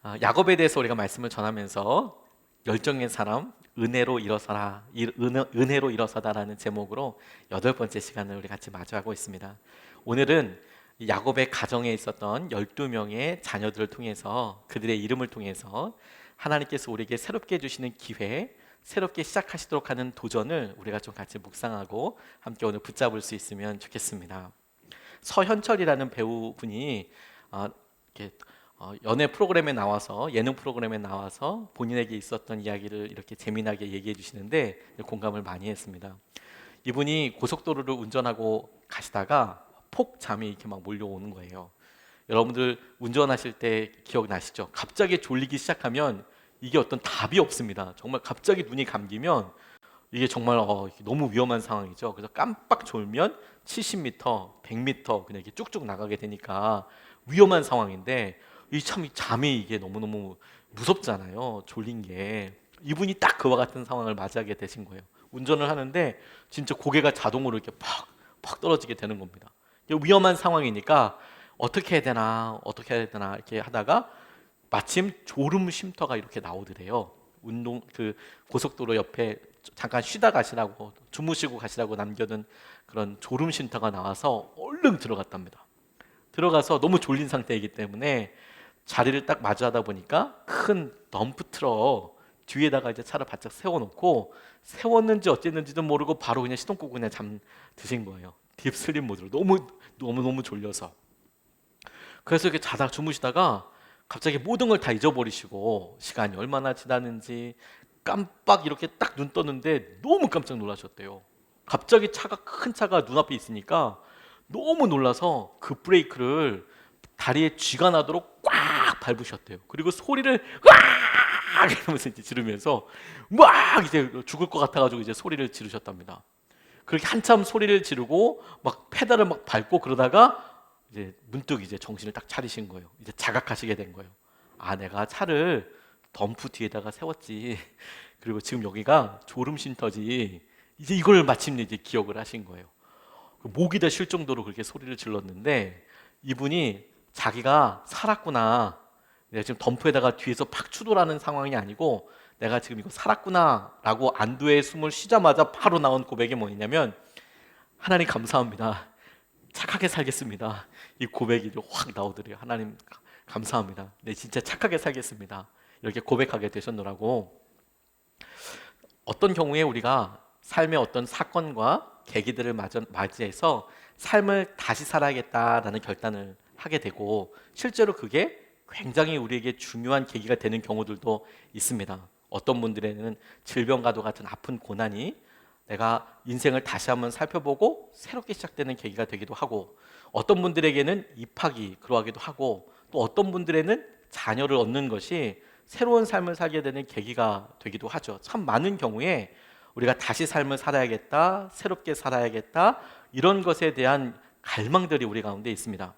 야곱에 대해서 우리가 말씀을 전하면서 열정의 사람 은혜로 일어서라, 은혜로 일어서다라는 제목으로 8번째 시간을 우리 같이 마주하고 있습니다. 오늘은 야곱의 가정에 있었던 12명의 자녀들을 통해서, 그들의 이름을 통해서 하나님께서 우리에게 새롭게 주시는 기회, 새롭게 시작하시도록 하는 도전을 우리가 좀 같이 묵상하고 함께 오늘 붙잡을 수 있으면 좋겠습니다. 서현철이라는 배우분이 이렇게 연애 프로그램에 나와서, 예능 프로그램에 나와서 본인에게 있었던 이야기를 이렇게 재미나게 얘기해 주시는데 공감을 많이 했습니다. 이분이 고속도로를 운전하고 가시다가 폭잠이 이렇게 막 몰려오는 거예요. 여러분들 운전하실 때 기억나시죠? 갑자기 졸리기 시작하면 이게 어떤 답이 없습니다. 정말 갑자기 눈이 감기면 이게 정말 너무 위험한 상황이죠. 그래서 깜빡 졸면 70m, 100m 그냥 이렇게 쭉쭉 나가게 되니까 위험한 상황인데, 이 잠이 이게 너무너무 무섭잖아요. 졸린 게. 이분이 딱 그와 같은 상황을 맞이하게 되신 거예요. 운전을 하는데 진짜 고개가 자동으로 이렇게 팍 떨어지게 되는 겁니다. 위험한 상황이니까 어떻게 해야 되나 이렇게 하다가 마침 졸음 쉼터가 이렇게 나오더래요. 그 고속도로 옆에 잠깐 쉬다 가시라고, 주무시고 가시라고 남겨둔 그런 졸음 쉼터가 나와서 얼른 들어갔답니다. 들어가서 너무 졸린 상태이기 때문에 자리를 딱 마주하다 보니까 큰 덤프 트럭 뒤에다가 이제 차를 바짝 세워놓고, 세웠는지 어쨌는지도 모르고 바로 그냥 시동 끄고 그냥 잠 드신 거예요. 딥슬립 모드로 너무 졸려서. 그래서 이렇게 자다 주무시다가 갑자기 모든 걸 다 잊어버리시고, 시간이 얼마나 지났는지 깜빡 이렇게 딱 눈 떴는데 너무 깜짝 놀라셨대요. 갑자기 큰 차가 눈앞에 있으니까 너무 놀라서 그 브레이크를 다리에 쥐가 나도록 꽉 밟으셨대요. 그리고 소리를 꽉 이러면서 이제 지르면서 막 이제 죽을 것 같아가지고 이제 소리를 지르셨답니다. 그렇게 한참 소리를 지르고 막 페달을 막 밟고 그러다가 이제 문득 이제 정신을 딱 차리신 거예요. 이제 자각하시게 된 거예요. 내가 차를 덤프 뒤에다가 세웠지. 그리고 지금 여기가 졸음쉼터지. 이제 이걸 마침내 이제 기억을 하신 거예요. 목이 다 쉴 정도로 그렇게 소리를 질렀는데, 이분이 자기가 살았구나, 내가 지금 덤프에다가 뒤에서 팍 추돌하는 상황이 아니고 내가 지금 이거 살았구나 라고 안도의 숨을 쉬자마자 바로 나온 고백이 뭐냐면, 하나님 감사합니다, 착하게 살겠습니다. 이 고백이 확 나오더래요. 하나님 감사합니다, 네 진짜 착하게 살겠습니다, 이렇게 고백하게 되셨노라고. 어떤 경우에 우리가 삶의 어떤 사건과 계기들을 맞이해서 삶을 다시 살아야겠다라는 결단을 하게 되고, 실제로 그게 굉장히 우리에게 중요한 계기가 되는 경우들도 있습니다. 어떤 분들에게는 질병과도 같은 아픈 고난이 내가 인생을 다시 한번 살펴보고 새롭게 시작되는 계기가 되기도 하고, 어떤 분들에게는 입학이 그러하기도 하고, 또 어떤 분들에는 자녀를 얻는 것이 새로운 삶을 살게 되는 계기가 되기도 하죠. 참 많은 경우에 우리가 다시 삶을 살아야겠다, 새롭게 살아야겠다, 이런 것에 대한 갈망들이 우리 가운데 있습니다.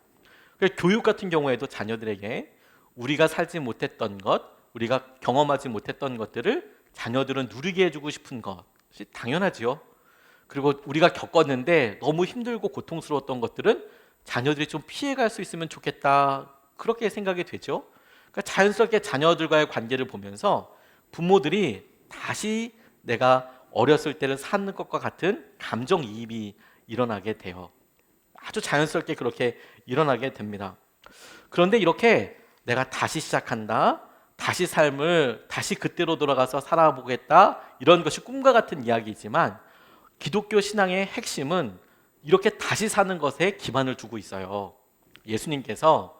교육 같은 경우에도 자녀들에게 우리가 살지 못했던 것, 우리가 경험하지 못했던 것들을 자녀들은 누리게 해주고 싶은 것이 당연하지요. 그리고 우리가 겪었는데 너무 힘들고 고통스러웠던 것들은 자녀들이 좀 피해갈 수 있으면 좋겠다, 그렇게 생각이 되죠. 그러니까 자연스럽게 자녀들과의 관계를 보면서 부모들이 다시 내가 어렸을 때를 사는 것과 같은 감정이입이 일어나게 돼요. 아주 자연스럽게 그렇게 일어나게 됩니다. 그런데 이렇게 내가 다시 시작한다, 다시 삶을 다시 그때로 돌아가서 살아보겠다, 이런 것이 꿈과 같은 이야기이지만 기독교 신앙의 핵심은 이렇게 다시 사는 것에 기반을 두고 있어요. 예수님께서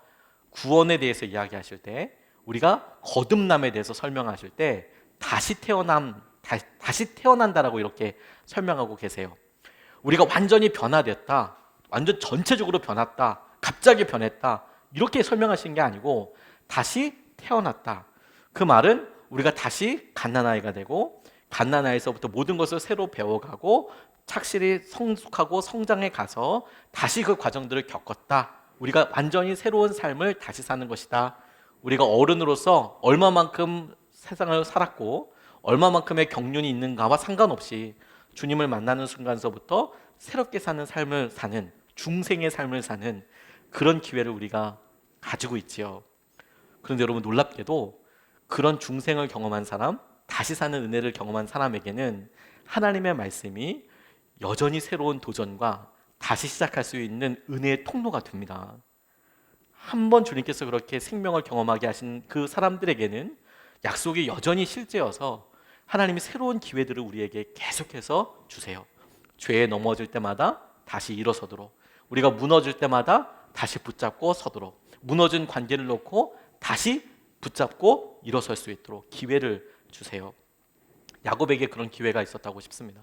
구원에 대해서 이야기하실 때, 우리가 거듭남에 대해서 설명하실 때 다시 태어난다라고 이렇게 설명하고 계세요. 우리가 완전히 변화됐다, 완전 전체적으로 변했다, 갑자기 변했다, 이렇게 설명하신 게 아니고 다시 태어났다. 그 말은 우리가 다시 갓난아이가 되고, 갓난아이에서부터 모든 것을 새로 배워가고 착실히 성숙하고 성장해 가서 다시 그 과정들을 겪었다. 우리가 완전히 새로운 삶을 다시 사는 것이다. 우리가 어른으로서 얼마만큼 세상을 살았고 얼마만큼의 경륜이 있는가와 상관없이 주님을 만나는 순간서부터 새롭게 사는 삶을 사는, 중생의 삶을 사는 그런 기회를 우리가 가지고 있지요. 그런데 여러분 놀랍게도 그런 중생을 경험한 사람, 다시 사는 은혜를 경험한 사람에게는 하나님의 말씀이 여전히 새로운 도전과 다시 시작할 수 있는 은혜의 통로가 됩니다. 한 번 주님께서 그렇게 생명을 경험하게 하신 그 사람들에게는 약속이 여전히 실제여서 하나님이 새로운 기회들을 우리에게 계속해서 주세요. 죄에 넘어질 때마다 다시 일어서도록, 우리가 무너질 때마다 다시 붙잡고 서도록, 무너진 관계를 놓고 다시 붙잡고 일어설 수 있도록 기회를 주세요. 야곱에게 그런 기회가 있었다고 싶습니다.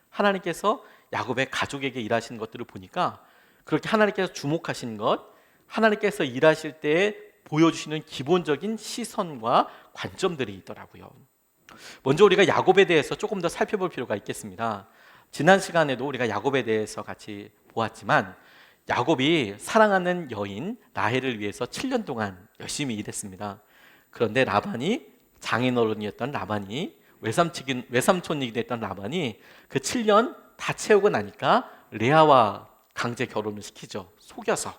하나님께서 야곱의 가족에게 일하시는 것들을 보니까 그렇게 하나님께서 주목하신 것, 하나님께서 일하실 때 보여주시는 기본적인 시선과 관점들이 있더라고요. 먼저 우리가 야곱에 대해서 조금 더 살펴볼 필요가 있겠습니다. 지난 시간에도 우리가 야곱에 대해서 같이 보았지만 야곱이 사랑하는 여인 라헬을 위해서 7년 동안 열심히 일했습니다. 그런데 라반이, 장인어른이었던 라반이, 외삼촌이 됐던 라반이 그 7년 다 채우고 나니까 레아와 강제 결혼을 시키죠. 속여서.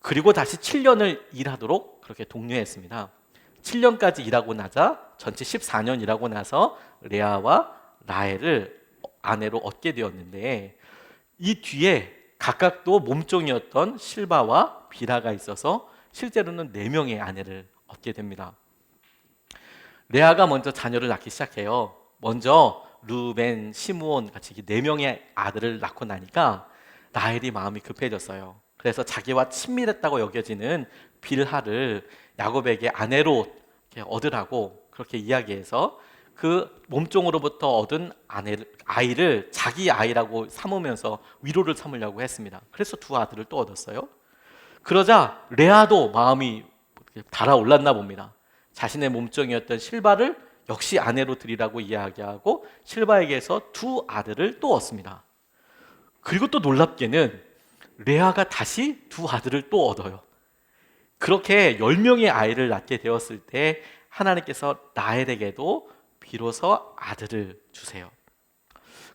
그리고 다시 7년을 일하도록 그렇게 독려했습니다. 7년까지 일하고 나자 전체 14년 일하고 나서 레아와 라헬을 아내로 얻게 되었는데, 이 뒤에 각각도 몸종이었던 실바와 비라가 있어서 실제로는 4명의 아내를 얻게 됩니다. 레아가 먼저 자녀를 낳기 시작해요. 먼저 루벤, 시므온 같이 4명의 아들을 낳고 나니까 라헬이 마음이 급해졌어요. 그래서 자기와 친밀했다고 여겨지는 빌하를 야곱에게 아내로 얻으라고 그렇게 이야기해서 그 몸종으로부터 얻은 아이를 자기 아이라고 삼으면서 위로를 삼으려고 했습니다. 그래서 2 아들을 또 얻었어요. 그러자 레아도 마음이 달아올랐나 봅니다. 자신의 몸종이었던 실바를 역시 아내로 드리라고 이야기하고 실바에게서 2 아들을 또 얻습니다. 그리고 또 놀랍게는 레아가 다시 2 아들을 또 얻어요. 그렇게 10명의 아이를 낳게 되었을 때 하나님께서 라헬에게도 비로소 아들을 주세요.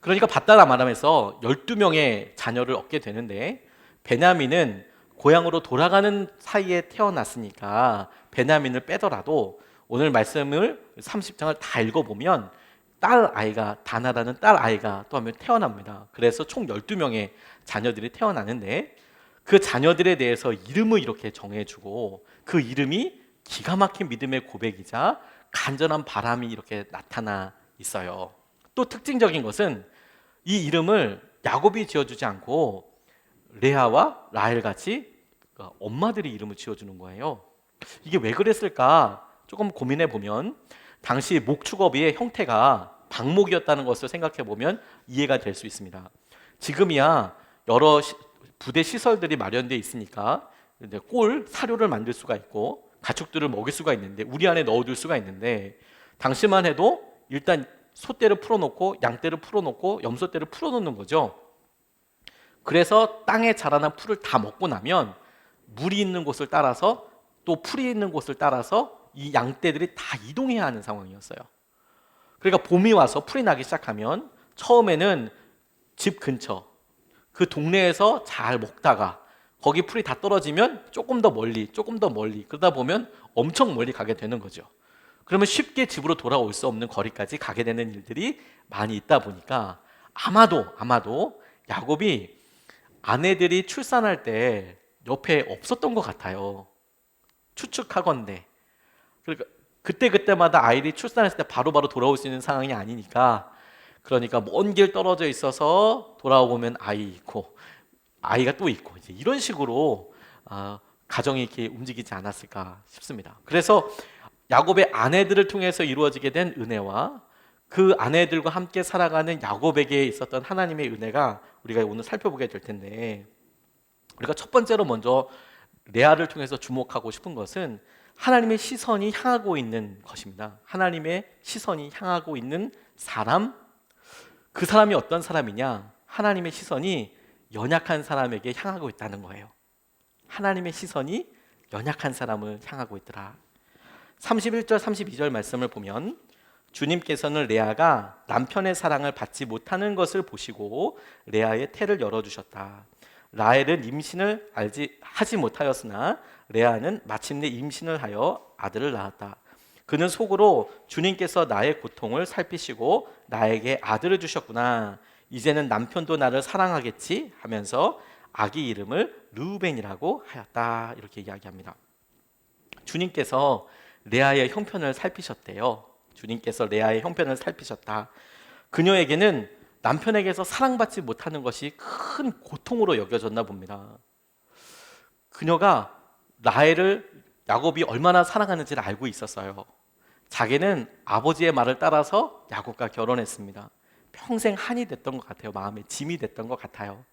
그러니까 받다라 말하면서 12명의 자녀를 얻게 되는데, 베냐민은 고향으로 돌아가는 사이에 태어났으니까 베냐민을 빼더라도 오늘 말씀을 30장을 다 읽어보면 딸 아이가, 다나라는 딸 아이가 또 한 명 태어납니다. 그래서 총 12명의 자녀들이 태어나는데 그 자녀들에 대해서 이름을 이렇게 정해주고 그 이름이 기가 막힌 믿음의 고백이자 간절한 바람이 이렇게 나타나 있어요. 또 특징적인 것은 이 이름을 야곱이 지어주지 않고 레아와 라헬 같이 엄마들이 이름을 지어주는 거예요. 이게 왜 그랬을까 조금 고민해 보면 당시 목축업의 형태가 방목이었다는 것을 생각해 보면 이해가 될 수 있습니다. 지금이야 여러 부대 시설들이 마련되어 있으니까 이제 사료를 만들 수가 있고 가축들을 먹일 수가 있는데, 우리 안에 넣어둘 수가 있는데, 당시만 해도 일단 소떼를 풀어놓고 양떼를 풀어놓고 염소떼를 풀어놓는 거죠. 그래서 땅에 자라난 풀을 다 먹고 나면 물이 있는 곳을 따라서 또 풀이 있는 곳을 따라서 이 양떼들이 다 이동해야 하는 상황이었어요. 그러니까 봄이 와서 풀이 나기 시작하면 처음에는 집 근처 그 동네에서 잘 먹다가 거기 풀이 다 떨어지면 조금 더 멀리 그러다 보면 엄청 멀리 가게 되는 거죠. 그러면 쉽게 집으로 돌아올 수 없는 거리까지 가게 되는 일들이 많이 있다 보니까 아마도 야곱이 아내들이 출산할 때 옆에 없었던 것 같아요. 추측하건대. 그러니까 그때마다 아이들이 출산했을 때 바로바로 돌아올 수 있는 상황이 아니니까, 그러니까 먼 길 떨어져 있어서 돌아오면 아이 있고 아이가 또 있고 이제 이런 식으로 가정이 이렇게 움직이지 않았을까 싶습니다. 그래서 야곱의 아내들을 통해서 이루어지게 된 은혜와 그 아내들과 함께 살아가는 야곱에게 있었던 하나님의 은혜가 우리가 오늘 살펴보게 될 텐데, 우리가 첫 번째로 먼저 레아를 통해서 주목하고 싶은 것은 하나님의 시선이 향하고 있는 것입니다. 하나님의 시선이 향하고 있는 사람, 그 사람이 어떤 사람이냐? 하나님의 시선이 연약한 사람에게 향하고 있다는 거예요. 하나님의 시선이 연약한 사람을 향하고 있더라. 31절 32절 말씀을 보면 주님께서는 레아가 남편의 사랑을 받지 못하는 것을 보시고 레아의 태를 열어주셨다. 라헬은 임신을 하지 못하였으나 레아는 마침내 임신을 하여 아들을 낳았다. 그는 속으로 주님께서 나의 고통을 살피시고 나에게 아들을 주셨구나. 이제는 남편도 나를 사랑하겠지 하면서 아기 이름을 르우벤이라고 하였다. 이렇게 이야기합니다. 주님께서 레아의 형편을 살피셨대요. 주님께서 레아의 형편을 살피셨다. 그녀에게는 남편에게서 사랑받지 못하는 것이 큰 고통으로 여겨졌나 봅니다. 그녀가 라헬을 야곱이 얼마나 사랑하는지를 알고 있었어요. 자기는 아버지의 말을 따라서 야곱과 결혼했습니다. 평생 한이 됐던 것 같아요. 마음에 짐이 됐던 것 같아요.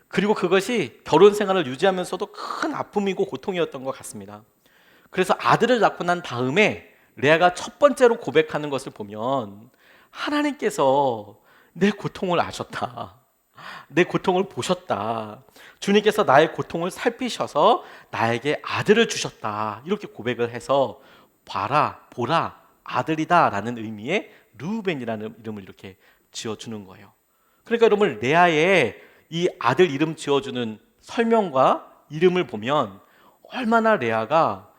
그리고 그것이 결혼 생활을 유지하면서도 큰 아픔이고 고통이었던 것 같습니다. 그래서 아들을 낳고 난 다음에 레아가 첫 번째로 고백하는 것을 보면 하나님께서 내 고통을 아셨다. 내 고통을 보셨다. 주님께서 나의 고통을 살피셔서 나에게 아들을 주셨다. 이렇게 고백을 해서 봐라, 보라, 아들이다 라는 의미의 르우벤이라는 이름을 이렇게 지어주는 거예요. 그러니까 여러분, 레아의 이 아들 이름 지어주는 설명과 이름을 보면 얼마나 레아가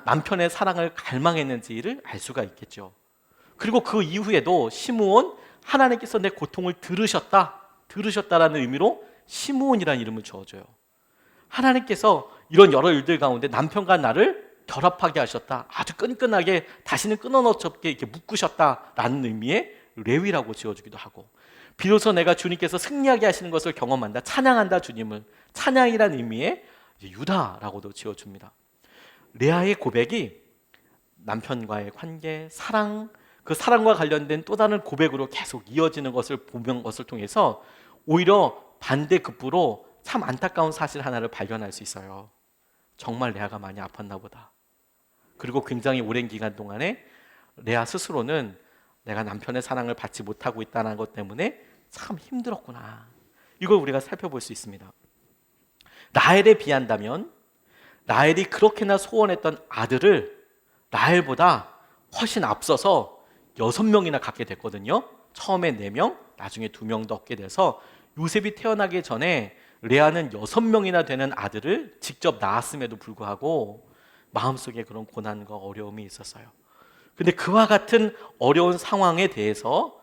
남편의 사랑을 갈망했는지를 알 수가 있겠죠. 그리고 그 이후에도 시므온, 하나님께서 내 고통을 들으셨다라는 의미로 시므온이라는 이름을 지어줘요. 하나님께서 이런 여러 일들 가운데 남편과 나를 결합하게 하셨다. 아주 끈끈하게 다시는 끊어놓지 없게 이렇게 묶으셨다라는 의미의 레위라고 지어주기도 하고, 비로소 내가 주님께서 승리하게 하시는 것을 경험한다. 찬양한다 주님을. 찬양이라는 의미의 유다라고도 지어줍니다. 레아의 고백이 남편과의 관계, 사랑, 그 사랑과 관련된 또 다른 고백으로 계속 이어지는 것을 보는 것을 통해서 오히려 반대급부로 참 안타까운 사실 하나를 발견할 수 있어요. 정말 레아가 많이 아팠나 보다. 그리고 굉장히 오랜 기간 동안에 레아 스스로는 내가 남편의 사랑을 받지 못하고 있다는 것 때문에 참 힘들었구나. 이걸 우리가 살펴볼 수 있습니다. 라헬에 비한다면 라헬이 그렇게나 소원했던 아들을 라헬보다 훨씬 앞서서 6명이나 갖게 됐거든요. 처음에 4명, 나중에 2명 더 얻게 돼서 요셉이 태어나기 전에 레아는 6명이나 되는 아들을 직접 낳았음에도 불구하고 마음속에 그런 고난과 어려움이 있었어요. 근데 그와 같은 어려운 상황에 대해서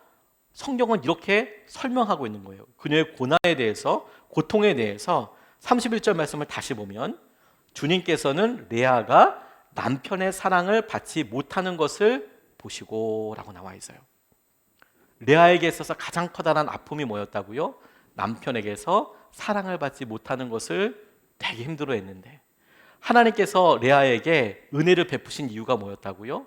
성경은 이렇게 설명하고 있는 거예요. 그녀의 고난에 대해서, 고통에 대해서 31절 말씀을 다시 보면 주님께서는 레아가 남편의 사랑을 받지 못하는 것을 보시고 라고 나와 있어요. 레아에게 있어서 가장 커다란 아픔이 뭐였다고요? 남편에게서 사랑을 받지 못하는 것을 되게 힘들어했는데 하나님께서 레아에게 은혜를 베푸신 이유가 뭐였다고요?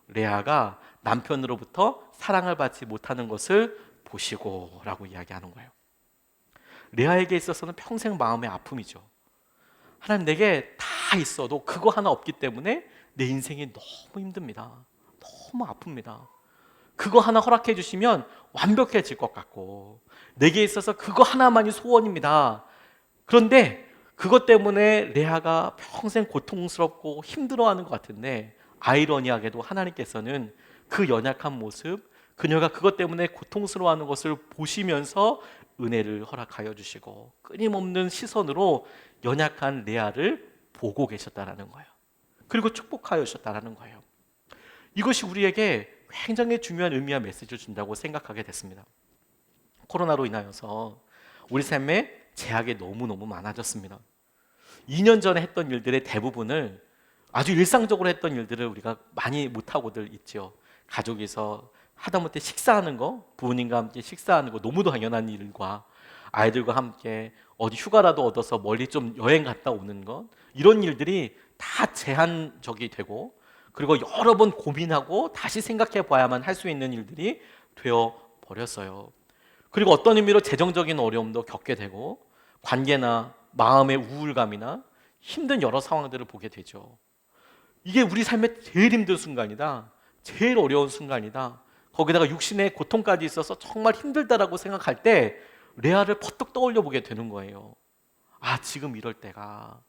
레아가 남편으로부터 사랑을 받지 못하는 것을 보시고 라고 이야기하는 거예요. 레아에게 있어서는 평생 마음의 아픔이죠. 하나님, 내게 다 있어도 그거 하나 없기 때문에 내 인생이 너무 힘듭니다. 너무 아픕니다. 그거 하나 허락해 주시면 완벽해질 것 같고 내게 있어서 그거 하나만이 소원입니다. 그런데 그것 때문에 레아가 평생 고통스럽고 힘들어하는 것 같은데 아이러니하게도 하나님께서는 그 연약한 모습, 그녀가 그것 때문에 고통스러워하는 것을 보시면서 은혜를 허락하여 주시고 끊임없는 시선으로 연약한 레아를 보고 계셨다라는 거예요. 그리고 축복하여 주셨다라는 거예요. 이것이 우리에게 굉장히 중요한 의미와 메시지를 준다고 생각하게 됐습니다. 코로나로 인하여서 우리 삶에 제약이 너무너무 많아졌습니다. 2년 전에 했던 일들의 대부분을, 아주 일상적으로 했던 일들을 우리가 많이 못하고들 있죠. 가족이서 하다못해 식사하는 거, 부모님과 함께 식사하는 거 너무도 당연한 일과 아이들과 함께 어디 휴가라도 얻어서 멀리 좀 여행 갔다 오는 것, 이런 일들이 다 제한적이 되고 그리고 여러 번 고민하고 다시 생각해 봐야만 할 수 있는 일들이 되어 버렸어요. 그리고 어떤 의미로 재정적인 어려움도 겪게 되고 관계나 마음의 우울감이나 힘든 여러 상황들을 보게 되죠. 이게 우리 삶의 제일 힘든 순간이다. 제일 어려운 순간이다. 거기다가 육신의 고통까지 있어서 정말 힘들다라고 생각할 때 레아를 퍼뜩 떠올려 보게 되는 거예요. 아, 지금 이럴 때가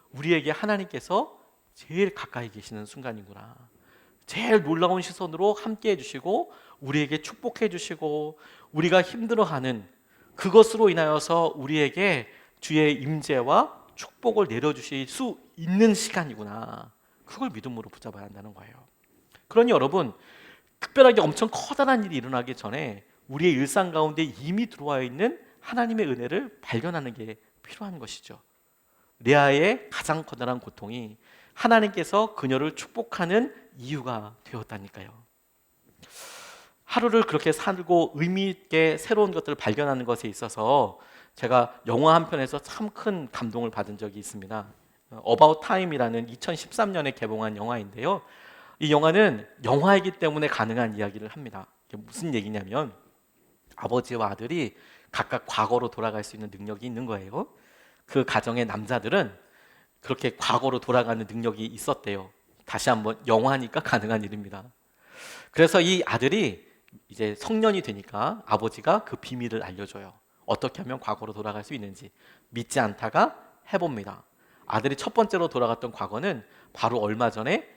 우리에게 하나님께서 제일 가까이 계시는 순간이구나. 제일 놀라운 시선으로 함께 해주시고 우리에게 축복해 주시고 우리가 힘들어하는 그것으로 인하여서 우리에게 주의 임재와 축복을 내려주실 수 있는 시간이구나. 그걸 믿음으로 붙잡아야 한다는 거예요. 그러니 여러분, 특별하게 엄청 커다란 일이 일어나기 전에 우리의 일상 가운데 이미 들어와 있는 하나님의 은혜를 발견하는 게 필요한 것이죠. 레아의 가장 커다란 고통이 하나님께서 그녀를 축복하는 이유가 되었다니까요. 하루를 그렇게 살고 의미 있게 새로운 것들을 발견하는 것에 있어서 제가 영화 한 편에서 참 큰 감동을 받은 적이 있습니다. About Time이라는 2013년에 개봉한 영화인데요. 이 영화는 영화이기 때문에 가능한 이야기를 합니다. 이게 무슨 얘기냐면 아버지와 아들이 각각 과거로 돌아갈 수 있는 능력이 있는 거예요. 그 가정의 남자들은 그렇게 과거로 돌아가는 능력이 있었대요. 다시 한번 영화니까 가능한 일입니다. 그래서 이 아들이 이제 성년이 되니까 아버지가 그 비밀을 알려줘요. 어떻게 하면 과거로 돌아갈 수 있는지. 믿지 않다가 해봅니다. 아들이 첫 번째로 돌아갔던 과거는 바로 얼마 전에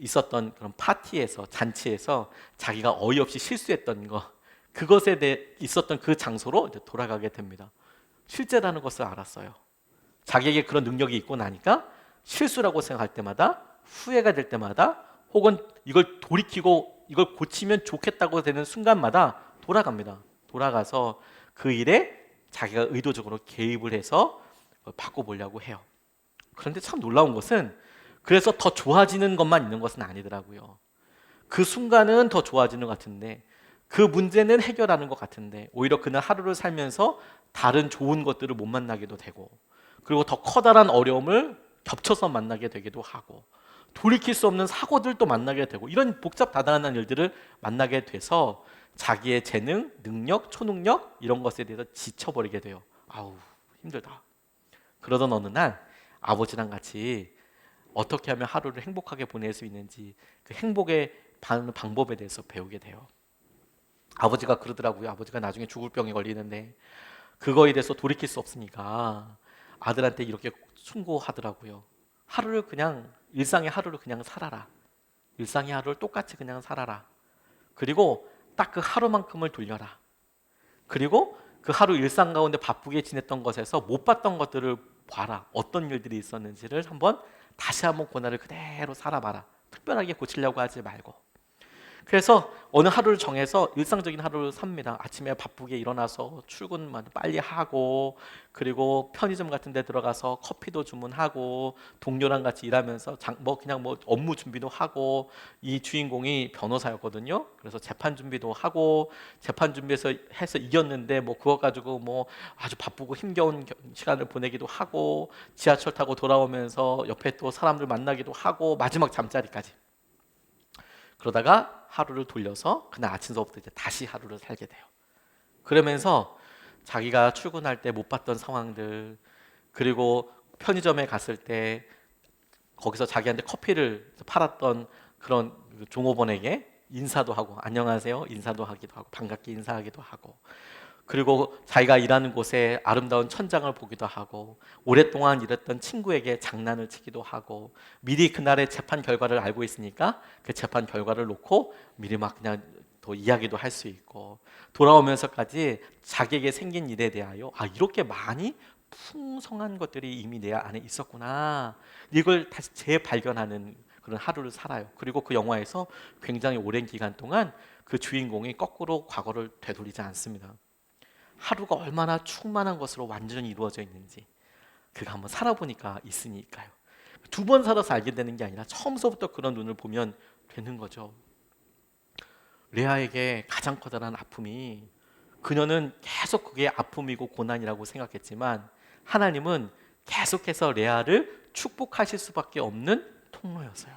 있었던 그런 파티에서, 잔치에서 자기가 어이없이 실수했던 거, 그것에 대해 있었던 그 장소로 이제 돌아가게 됩니다. 실제라는 것을 알았어요. 자기에게 그런 능력이 있고 나니까 실수라고 생각할 때마다, 후회가 될 때마다, 혹은 이걸 돌이키고 이걸 고치면 좋겠다고 되는 순간마다 돌아갑니다. 돌아가서 그 일에 자기가 의도적으로 개입을 해서 바꿔보려고 해요. 그런데 참 놀라운 것은 그래서 더 좋아지는 것만 있는 것은 아니더라고요. 그 순간은 더 좋아지는 것 같은데, 그 문제는 해결하는 것 같은데, 오히려 그날 하루를 살면서 다른 좋은 것들을 못 만나기도 되고, 그리고 더 커다란 어려움을 겹쳐서 만나게 되기도 하고, 돌이킬 수 없는 사고들도 만나게 되고, 이런 복잡다단한 일들을 만나게 돼서 자기의 재능, 능력, 초능력 이런 것에 대해서 지쳐버리게 돼요. 아우, 힘들다. 그러던 어느 날 아버지랑 같이 어떻게 하면 하루를 행복하게 보낼 수 있는지, 그 행복의 방법에 대해서 배우게 돼요. 아버지가 그러더라고요. 아버지가 나중에 죽을 병에 걸리는데 그거에 대해서 돌이킬 수 없으니까 아들한테 이렇게 충고하더라고요. 하루를 그냥, 일상의 하루를 그냥 살아라. 일상의 하루를 똑같이 그냥 살아라. 그리고 딱 그 하루만큼을 돌려라. 그리고 그 하루 일상 가운데 바쁘게 지냈던 것에서 못 봤던 것들을 봐라. 어떤 일들이 있었는지를 다시 한번 그날을 그대로 살아봐라. 특별하게 고치려고 하지 말고. 그래서 어느 하루를 정해서 일상적인 하루를 삽니다. 아침에 바쁘게 일어나서 출근만 빨리 하고, 그리고 편의점 같은 데 들어가서 커피도 주문하고, 동료랑 같이 일하면서 그냥 업무 준비도 하고, 이 주인공이 변호사였거든요. 그래서 재판 준비도 하고, 재판 준비해서 이겼는데 그거 가지고 아주 바쁘고 힘겨운 시간을 보내기도 하고, 지하철 타고 돌아오면서 옆에 또 사람들 만나기도 하고, 마지막 잠자리까지. 그러다가 하루를 돌려서 그날 아침서부터 이제 다시 하루를 살게 돼요. 그러면서 자기가 출근할 때 못 봤던 상황들, 그리고 편의점에 갔을 때 거기서 자기한테 커피를 팔았던 그런 종업원에게 인사도 하고, 안녕하세요 인사도 하기도 하고, 반갑게 인사하기도 하고, 그리고 자기가 일하는 곳에 아름다운 천장을 보기도 하고, 오랫동안 일했던 친구에게 장난을 치기도 하고, 미리 그날의 재판 결과를 알고 있으니까 그 재판 결과를 놓고 미리 막 그냥 더 이야기도 할 수 있고, 돌아오면서까지 자기에게 생긴 일에 대하여 이렇게 많이 풍성한 것들이 이미 내 안에 있었구나, 이걸 다시 재발견하는 그런 하루를 살아요. 그리고 그 영화에서 굉장히 오랜 기간 동안 그 주인공이 거꾸로 과거를 되돌리지 않습니다. 하루가 얼마나 충만한 것으로 완전히 이루어져 있는지 그거 한번 살아보니까 있으니까요. 두 번 살아서 알게 되는 게 아니라 처음서부터 그런 눈을 보면 되는 거죠. 레아에게 가장 커다란 아픔이, 그녀는 계속 그게 아픔이고 고난이라고 생각했지만 하나님은 계속해서 레아를 축복하실 수밖에 없는 통로였어요.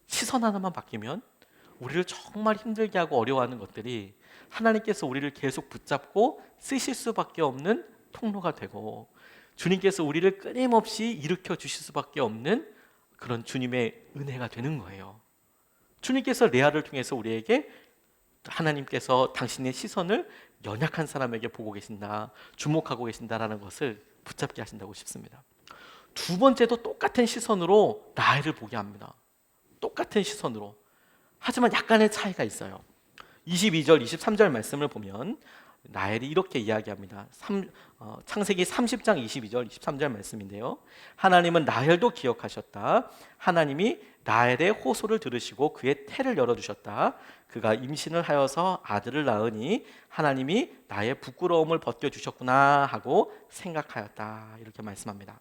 시선 하나만 바뀌면 우리를 정말 힘들게 하고 어려워하는 것들이 하나님께서 우리를 계속 붙잡고 쓰실 수밖에 없는 통로가 되고, 주님께서 우리를 끊임없이 일으켜 주실 수밖에 없는 그런 주님의 은혜가 되는 거예요. 주님께서 레아를 통해서 우리에게, 하나님께서 당신의 시선을 연약한 사람에게 보고 계신다, 주목하고 계신다라는 것을 붙잡게 하신다고 싶습니다. 두 번째도 똑같은 시선으로 라헬을 보게 합니다. 똑같은 시선으로. 하지만 약간의 차이가 있어요. 22절, 23절 말씀을 보면 라헬이 이렇게 이야기합니다. 창세기 30장 22절 23절 말씀인데요. 하나님은 라헬도 기억하셨다. 하나님이 라헬의 호소를 들으시고 그의 태를 열어주셨다. 그가 임신을 하여서 아들을 낳으니 하나님이 나의 부끄러움을 벗겨주셨구나 하고 생각하였다. 이렇게 말씀합니다.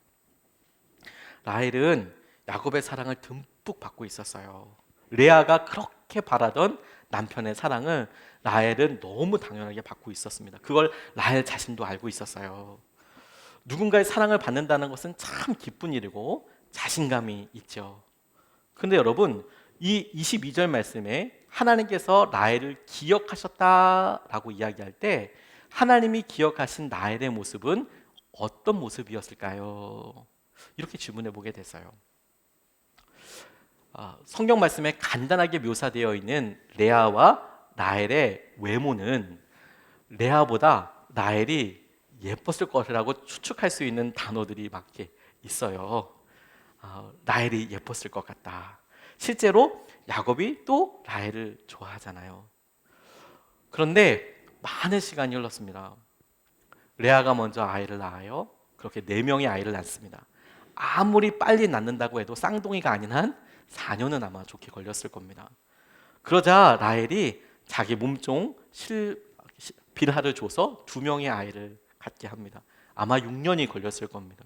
라헬은 야곱의 사랑을 듬뿍 받고 있었어요. 레아가 그렇게 바라던 남편의 사랑을 라헬은 너무 당연하게 받고 있었습니다. 그걸 라헬 자신도 알고 있었어요. 누군가의 사랑을 받는다는 것은 참 기쁜 일이고 자신감이 있죠. 근데 여러분, 이 22절 말씀에 하나님께서 라헬을 기억하셨다라고 이야기할 때 하나님이 기억하신 라헬의 모습은 어떤 모습이었을까요? 이렇게 질문해 보게 됐어요. 성경 말씀에 간단하게 묘사되어 있는 레아와 라헬의 외모는 레아보다 라헬이 예뻤을 것이라고 추측할 수 있는 단어들이 막 이렇게 있어요. 라헬이 예뻤을 것 같다. 실제로 야곱이 또 라헬을 좋아하잖아요. 그런데 많은 시간이 흘렀습니다. 레아가 먼저 아이를 낳아요. 그렇게 4명의 아이를 낳습니다. 아무리 빨리 낳는다고 해도 쌍둥이가 아닌 한 4년은 아마 좋게 걸렸을 겁니다. 그러자 라헬이 자기 몸종 빌하를 줘서 2명의 아이를 갖게 합니다. 아마 6년이 걸렸을 겁니다.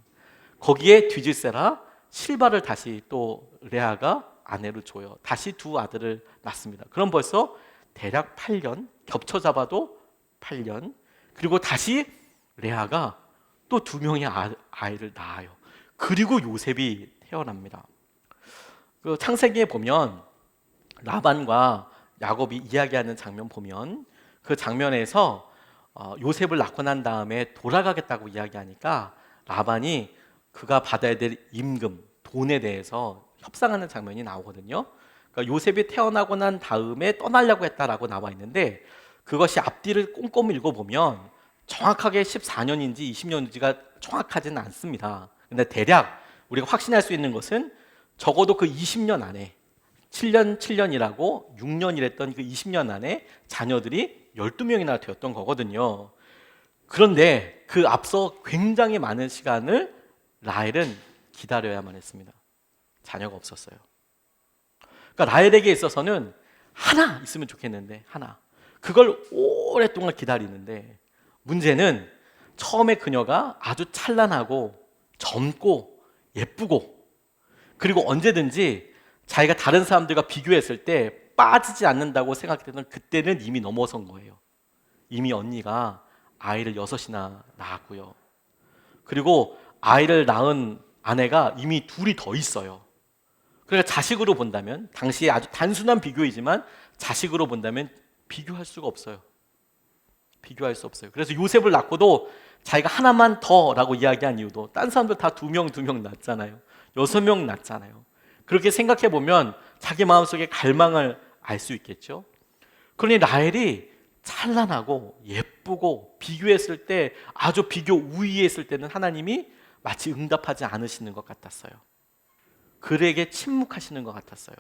거기에 뒤질세라 실바를 다시 또 레아가 아내로 줘요. 다시 2 아들을 낳습니다. 그럼 벌써 대략 8년, 겹쳐 잡아도 8년. 그리고 다시 레아가 또 2명의 아이를 낳아요. 그리고 요셉이 태어납니다. 그 창세기에 보면 라반과 야곱이 이야기하는 장면 보면 그 장면에서 요셉을 낳고 난 다음에 돌아가겠다고 이야기하니까 라반이 그가 받아야 될 임금, 돈에 대해서 협상하는 장면이 나오거든요. 그러니까 요셉이 태어나고 난 다음에 떠나려고 했다라고 나와 있는데 그것이 앞뒤를 꼼꼼히 읽어보면 정확하게 14년인지 20년인지가 정확하지는 않습니다. 근데 대략 우리가 확신할 수 있는 것은 적어도 그 20년 안에 7년이라고 6년이랬던 그 20년 안에 자녀들이 12명이나 되었던 거거든요. 그런데 그 앞서 굉장히 많은 시간을 라헬은 기다려야만 했습니다. 자녀가 없었어요. 그러니까 라헬에게 있어서는 하나 있으면 좋겠는데 하나. 그걸 오랫동안 기다리는데 문제는 처음에 그녀가 아주 찬란하고 젊고 예쁘고 그리고 언제든지 자기가 다른 사람들과 비교했을 때 빠지지 않는다고 생각했던 그때는 이미 넘어선 거예요. 이미 언니가 아이를 6이나 낳았고요. 그리고 아이를 낳은 아내가 이미 2이 더 있어요. 그러니까 자식으로 본다면 당시에 아주 단순한 비교이지만 자식으로 본다면 비교할 수가 없어요. 비교할 수 없어요. 그래서 요셉을 낳고도 자기가 하나만 더라고 이야기한 이유도 딴 사람들 다 2명 낳았잖아요. 6명 낳았잖아요. 그렇게 생각해 보면 자기 마음속에 갈망을 알 수 있겠죠. 그러니 라헬이 찬란하고 예쁘고 비교했을 때 아주 비교 우위에 있을 때는 하나님이 마치 응답하지 않으시는 것 같았어요. 그에게 침묵하시는 것 같았어요.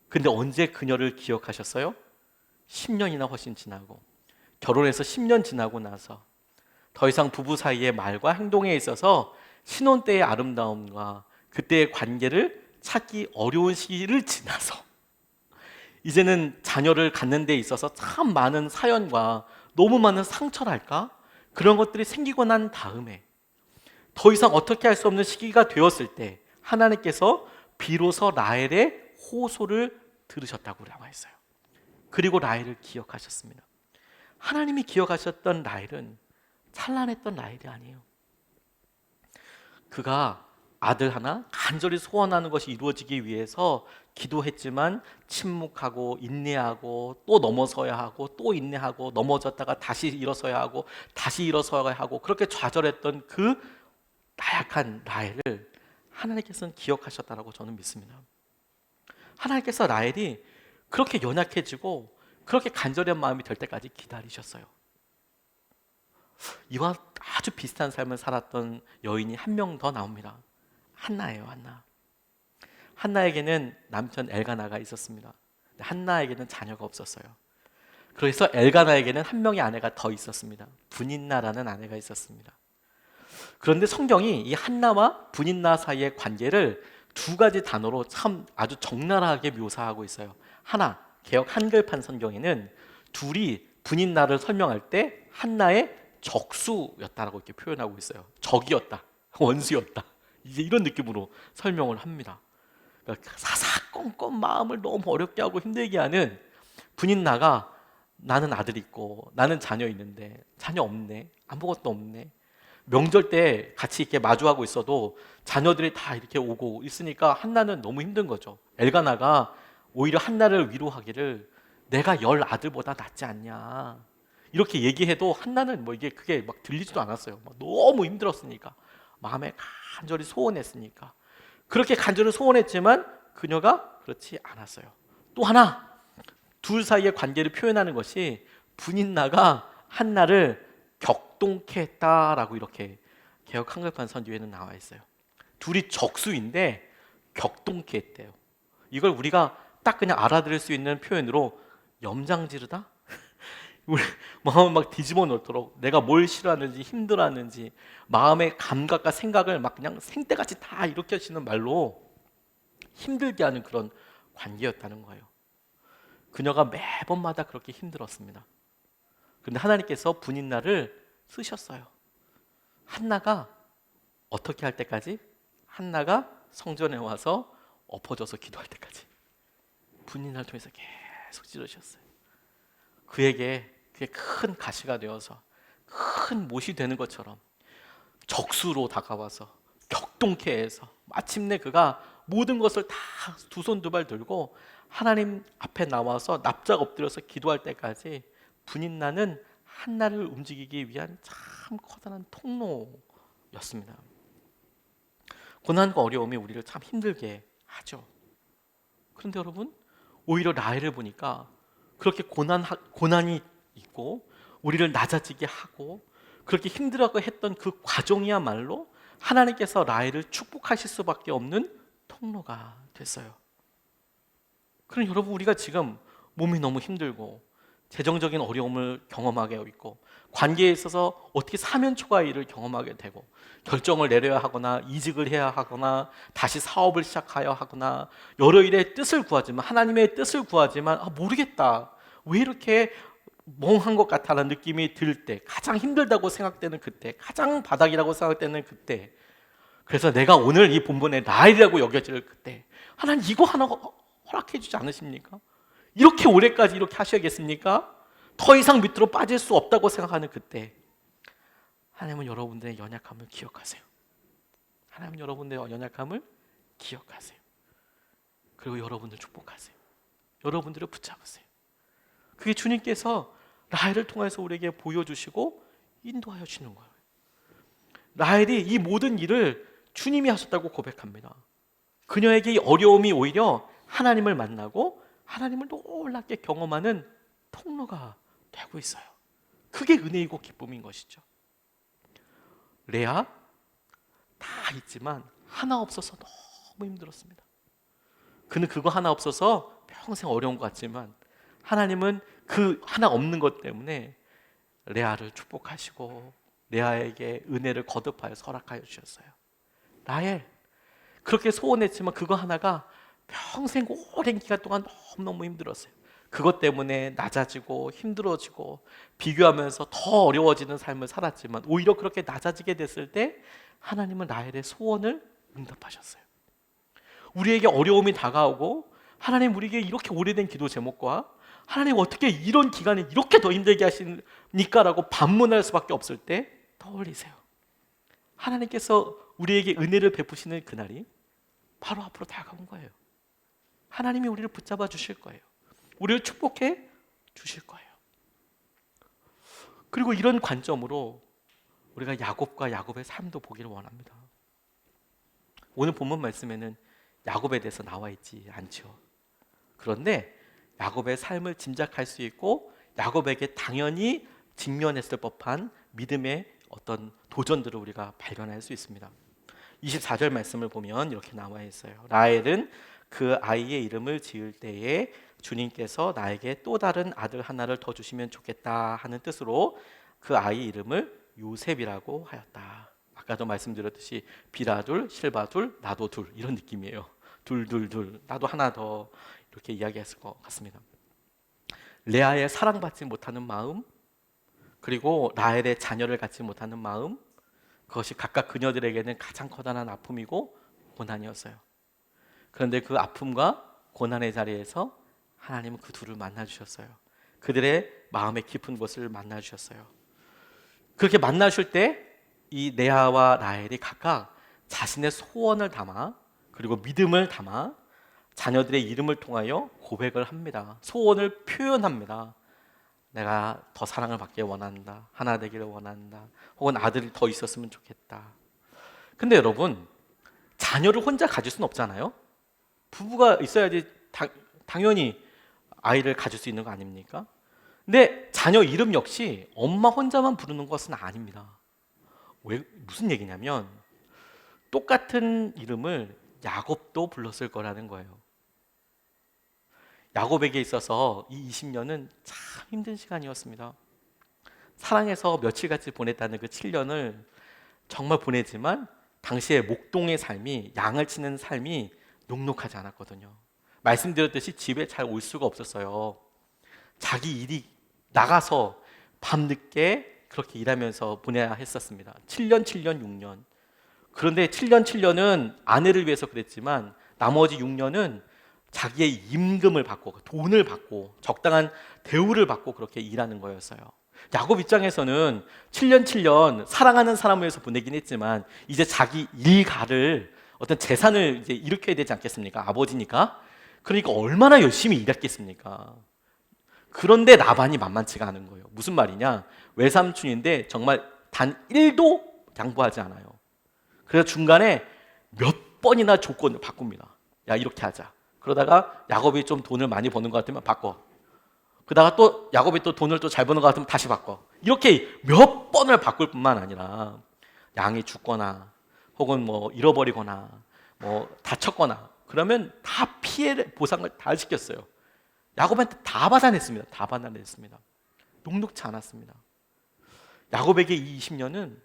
근데 언제 그녀를 기억하셨어요? 10년이나 훨씬 지나고 결혼해서 10년 지나고 나서 더 이상 부부 사이의 말과 행동에 있어서 신혼 때의 아름다움과 그때의 관계를 찾기 어려운 시기를 지나서 이제는 자녀를 갖는 데 있어서 참 많은 사연과 너무 많은 상처랄까? 그런 것들이 생기고 난 다음에 더 이상 어떻게 할 수 없는 시기가 되었을 때 하나님께서 비로소 라헬의 호소를 들으셨다고 나와 있어요. 그리고 라헬을 기억하셨습니다. 하나님이 기억하셨던 라헬은 찬란했던 라헬이 아니에요. 그가 아들 하나 간절히 소원하는 것이 이루어지기 위해서 기도했지만 침묵하고 인내하고 또 넘어서야 하고 또 인내하고 넘어졌다가 다시 일어서야 하고 다시 일어서야 하고 그렇게 좌절했던 그 나약한 라헬을 하나님께서는 기억하셨다라고 저는 믿습니다. 하나님께서 라헬이 그렇게 연약해지고 그렇게 간절한 마음이 될 때까지 기다리셨어요. 이와 아주 비슷한 삶을 살았던 여인이 한 명 더 나옵니다. 한나예요. 한나에게는 남편 엘가나가 있었습니다. 한나에게는 자녀가 없었어요. 그래서 엘가나에게는 한 명의 아내가 더 있었습니다. 분인나라는 아내가 있었습니다. 그런데 성경이 이 한나와 분인나 사이의 관계를 두 가지 단어로 참 아주 적나라하게 묘사하고 있어요. 하나, 개역 한글판 성경에는 둘이 분인나를 설명할 때 한나의 적수였다라고 이렇게 표현하고 있어요. 적이었다, 원수였다. 이제 이런 느낌으로 설명을 합니다. 그러니까 사사건건 마음을 너무 어렵게 하고 힘들게 하는 분인나가 나는 아들 있고 나는 자녀 있는데 자녀 없네, 아무것도 없네. 명절 때 같이 이렇게 마주하고 있어도 자녀들이 다 이렇게 오고 있으니까 한나는 너무 힘든 거죠. 엘가나가 오히려 한나를 위로하기를 내가 10아들보다 낫지 않냐 이렇게 얘기해도 한나는 뭐 이게 그게 막 들리지도 않았어요. 막 너무 힘들었으니까, 마음에 간절히 소원했으니까. 그렇게 간절히 소원했지만 그녀가 그렇지 않았어요. 또 하나, 둘 사이의 관계를 표현하는 것이 분인나가 한나를 격동케 했다라고 이렇게 개역 한글판 선지에는 나와 있어요. 둘이 적수인데 격동케 했대요. 이걸 우리가 딱 그냥 알아들을 수 있는 표현으로 염장지르다? 우리 마음을 막 뒤집어 놓도록 내가 뭘 싫어하는지 힘들어하는지 마음의 감각과 생각을 막 그냥 생떼같이 다 일으켜지는 말로 힘들게 하는 그런 관계였다는 거예요. 그녀가 매번마다 그렇게 힘들었습니다. 그런데 하나님께서 분인나를 쓰셨어요. 한나가 어떻게 할 때까지? 한나가 성전에 와서 엎어져서 기도할 때까지 분인나를 통해서 계속 찌르셨어요. 그에게 그게 큰 가시가 되어서 큰 못이 되는 것처럼 적수로 다가와서 격동케 해서 마침내 그가 모든 것을 다 두 손 두 발 들고 하나님 앞에 나와서 납작 엎드려서 기도할 때까지 분인나는 한나를 움직이기 위한 참 커다란 통로였습니다. 고난과 어려움이 우리를 참 힘들게 하죠. 그런데 여러분, 오히려 라헬을 보니까 그렇게 고난이 있고 우리를 낮아지게 하고 그렇게 힘들어하고 했던 그 과정이야말로 하나님께서 라헬을 축복하실 수밖에 없는 통로가 됐어요. 그럼 여러분, 우리가 지금 몸이 너무 힘들고 재정적인 어려움을 경험하게 있고 관계에 있어서 어떻게 사면초가의 경험하게 되고 결정을 내려야 하거나 이직을 해야 하거나 다시 사업을 시작하여 하거나 여러 일의 뜻을 구하지만 하나님의 뜻을 구하지만 모르겠다, 왜 이렇게 멍한 것 같다는 느낌이 들 때, 가장 힘들다고 생각되는 그때, 가장 바닥이라고 생각되는 그때, 그래서 내가 오늘 이 본문의 라헬이라고 여겨질 그때 하나님 이거 하나 허락해 주지 않으십니까? 이렇게 오래까지 이렇게 하셔야겠습니까? 더 이상 밑으로 빠질 수 없다고 생각하는 그때 하나님은 여러분들의 연약함을 기억하세요. 하나님은 여러분들의 연약함을 기억하세요. 그리고 여러분들 축복하세요. 여러분들을 붙잡으세요. 그게 주님께서 라헬을 통해서 우리에게 보여주시고 인도하여 주시는 거예요. 라헬이 이 모든 일을 주님이 하셨다고 고백합니다. 그녀에게 이 어려움이 오히려 하나님을 만나고 하나님을 놀랍게 경험하는 통로가 되고 있어요. 그게 은혜이고 기쁨인 것이죠. 레아 다 있지만 하나 없어서 너무 힘들었습니다. 그는 그거 하나 없어서 평생 어려운 것 같지만 하나님은 그 하나 없는 것 때문에 레아를 축복하시고 레아에게 은혜를 거듭하여 허락하여 주셨어요. 라헬 그렇게 소원했지만 그거 하나가 평생 오랜 기간 동안 너무너무 힘들었어요. 그것 때문에 낮아지고 힘들어지고 비교하면서 더 어려워지는 삶을 살았지만 오히려 그렇게 낮아지게 됐을 때 하나님은 라헬의 소원을 응답하셨어요. 우리에게 어려움이 다가오고 하나님 우리에게 이렇게 오래된 기도 제목과 하나님 어떻게 이런 기간에 이렇게 더 힘들게 하십니까? 라고 반문할 수밖에 없을 때 떠올리세요. 하나님께서 우리에게 은혜를 베푸시는 그날이 바로 앞으로 다가온 거예요. 하나님이 우리를 붙잡아 주실 거예요. 우리를 축복해 주실 거예요. 그리고 이런 관점으로 우리가 야곱과 야곱의 삶도 보기를 원합니다. 오늘 본문 말씀에는 야곱에 대해서 나와 있지 않죠. 그런데 야곱의 삶을 짐작할 수 있고 야곱에게 당연히 직면했을 법한 믿음의 어떤 도전들을 우리가 발견할 수 있습니다. 24절 말씀을 보면 이렇게 나와 있어요. 라헬은 그 아이의 이름을 지을 때에 주님께서 나에게 또 다른 아들 하나를 더 주시면 좋겠다 하는 뜻으로 그 아이 이름을 요셉이라고 하였다. 아까도 말씀드렸듯이 비라둘, 실바둘, 나도 둘 이런 느낌이에요. 둘둘둘 나도 하나 더 이렇게 이야기했을 것 같습니다. 레아의 사랑받지 못하는 마음, 그리고 라헬의 자녀를 갖지 못하는 마음, 그것이 각각 그녀들에게는 가장 커다란 아픔이고 고난이었어요. 그런데 그 아픔과 고난의 자리에서 하나님은 그 둘을 만나 주셨어요. 그들의 마음의 깊은 곳을 만나 주셨어요. 그렇게 만나 주실 때 이 레아와 라헬이 각각 자신의 소원을 담아, 그리고 믿음을 담아 자녀들의 이름을 통하여 고백을 합니다. 소원을 표현합니다. 내가 더 사랑을 받길 원한다. 하나 되기를 원한다. 혹은 아들이 더 있었으면 좋겠다. 근데 여러분, 자녀를 혼자 가질 수는 없잖아요. 부부가 있어야지 당연히 아이를 가질 수 있는 거 아닙니까? 근데 자녀 이름 역시 엄마 혼자만 부르는 것은 아닙니다. 무슨 얘기냐면 똑같은 이름을 야곱도 불렀을 거라는 거예요. 야곱에게 있어서 이 20년은 참 힘든 시간이었습니다. 사랑해서 며칠같이 보냈다는 그 7년을 정말 보내지만 당시에 목동의 삶이, 양을 치는 삶이 녹록하지 않았거든요. 말씀드렸듯이 집에 잘 올 수가 없었어요. 자기 일이 나가서 밤늦게 그렇게 일하면서 보내야 했었습니다. 7년, 6년. 그런데 7년은 아내를 위해서 그랬지만 나머지 6년은 자기의 임금을 받고 돈을 받고 적당한 대우를 받고 그렇게 일하는 거였어요. 야곱 입장에서는 7년 사랑하는 사람을 위해서 보내긴 했지만 이제 자기 일가를 어떤 재산을 이제 일으켜야 되지 않겠습니까? 아버지니까. 그러니까 얼마나 열심히 일했겠습니까? 그런데 라반이 만만치가 않은 거예요. 무슨 말이냐? 외삼촌인데 정말 단 1도 양보하지 않아요. 그래서 중간에 몇 번이나 조건을 바꿉니다. 야, 이렇게 하자. 그러다가 야곱이 좀 돈을 많이 버는 것 같으면 바꿔. 그러다가 또 야곱이 또 돈을 또 잘 버는 것 같으면 다시 바꿔. 이렇게 몇 번을 바꿀 뿐만 아니라 양이 죽거나 혹은 뭐 잃어버리거나 뭐 다쳤거나 그러면 다 피해 보상을 다 시켰어요. 야곱한테 다 받아냈습니다. 다 받아냈습니다. 녹록지 않았습니다. 야곱에게 이 20년은